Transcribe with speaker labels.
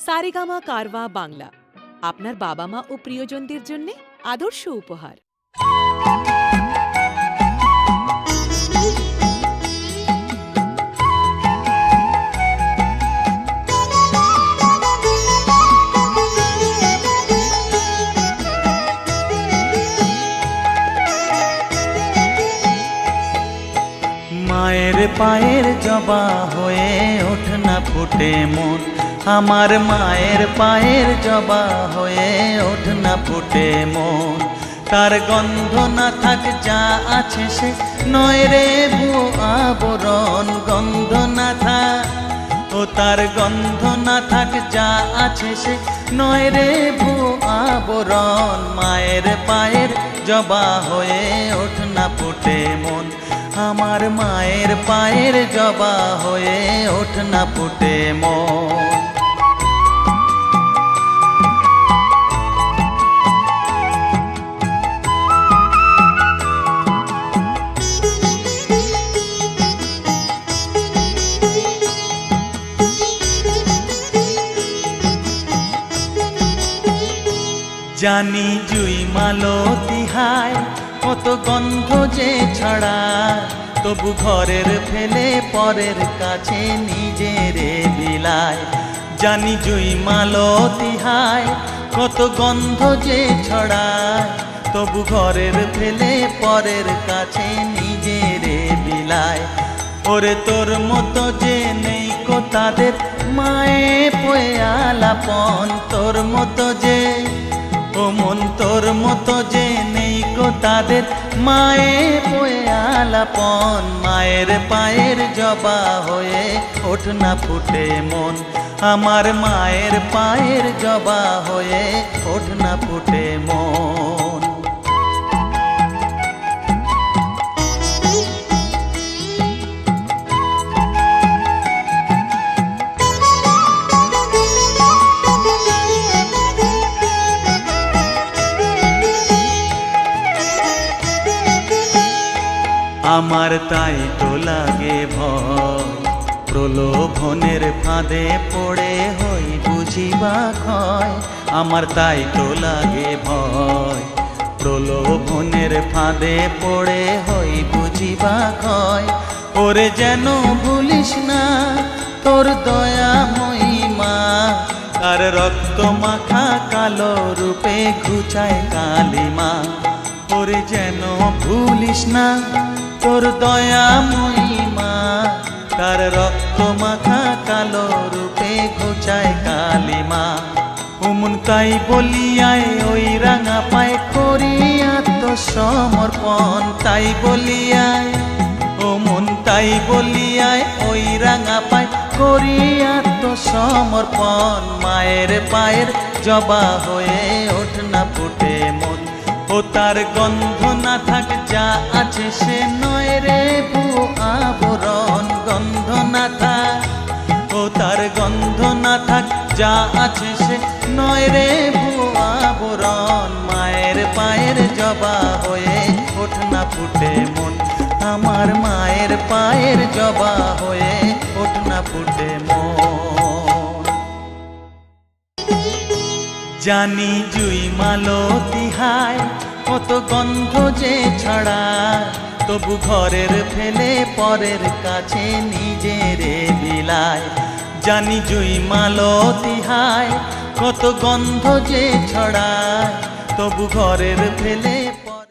Speaker 1: সারেগামা কারওয়া বাংলা আপনার বাবা মা ও প্রিয়জনদের জন্য আদর্শ উপহার।
Speaker 2: মায়ের পায়ের জবা হয়ে ওঠ না ফুটে মন, আমার মায়ের পায়ের জবা হয়ে ওঠ না ফুটে মন। তার গন্ধ না থাক যা আছে সে নয় রে ভুয়ো আবরণ, গন্ধ না থাক ও তার গন্ধ না থাক যা আছে সে নয় রে ভুয়ো আবরণ। মায়ের পায়ের জবা হয়ে ওঠ না ফুটে মন, আমার মায়ের পায়ের জবা হয়ে ওঠ না ফুটে মন। জানি জুই মালতী হায় কত গন্ধ যে ছড়ায়, তবু ঘরের ফেলে পরের কাছে নিজেরে বিলায়। জানি জুই মালতী হায় কত গন্ধ যে ছড়ায়, তবু ঘরের ফেলে পরের কাছে নিজেরে বিলায়। ওরে তোর মতো যে নেই কো তাদের মায়ে পয়ে আলাপন, তোর মতো যে ও মন তোর মতো যে নেই কো তাদের মায়ে পয়ে আলাপন। মায়ের পায়ের জবা হয়ে ওঠ না ফুটে মন, আমার মায়ের পায়ের জবা হয়ে ওঠ না ফুটে মন। আমার তাই তো লাগে ভয়, প্রলোভনের ফাঁদে পড়ে হই বুঝিবা ক্ষয়। আমার তাই তো লাগে ভয়, প্রলোভনের ফাঁদে পড়ে হই বুঝিবা ক্ষয়। ওরে যেন ভুলিস না তোর দয়া মহিমা, আর রক্ত মাখা কালো রূপে ঘুচায় কালিমা। ওরে যেন ভুলিস না তোর দয়া মহিমা, তার রক্ত মাখা কালো রূপে ঘুচায় কালিমা। উমন তাই বলিয়ায় ওই রাঙা পায় করি আত্মসমর্পণ, তাই বলিয়ায় ও মন তাই বলিয়ায় ওই রাঙা পায় করি আত্মসমর্পণ। মায়ের পায়ের জবা হয়ে ওঠ না ফুটে মন, ও তার গন্ধ না থাক যা আছে সে নয় রে ভুয়ো আবরণ, গন্ধ না থাক ও তার গন্ধ না থাক যা আছে সে নয় রে ভুয়ো আবরণ। মায়ের পায়ের জবা হয়ে ওঠ না ফুটে মন, আমার মায়ের পায়ের জবা হয়ে ওঠ না ফুটে মন। জানি জুই মালতী হায় কত গন্ধ যে ছড়ায়, তবু ঘরের ফেলে পরের কাছে নিজেরে বিলায়। জানি জুই মালতী হায় কত গন্ধ যে ছড়ায়, তবু ঘরের ফেলে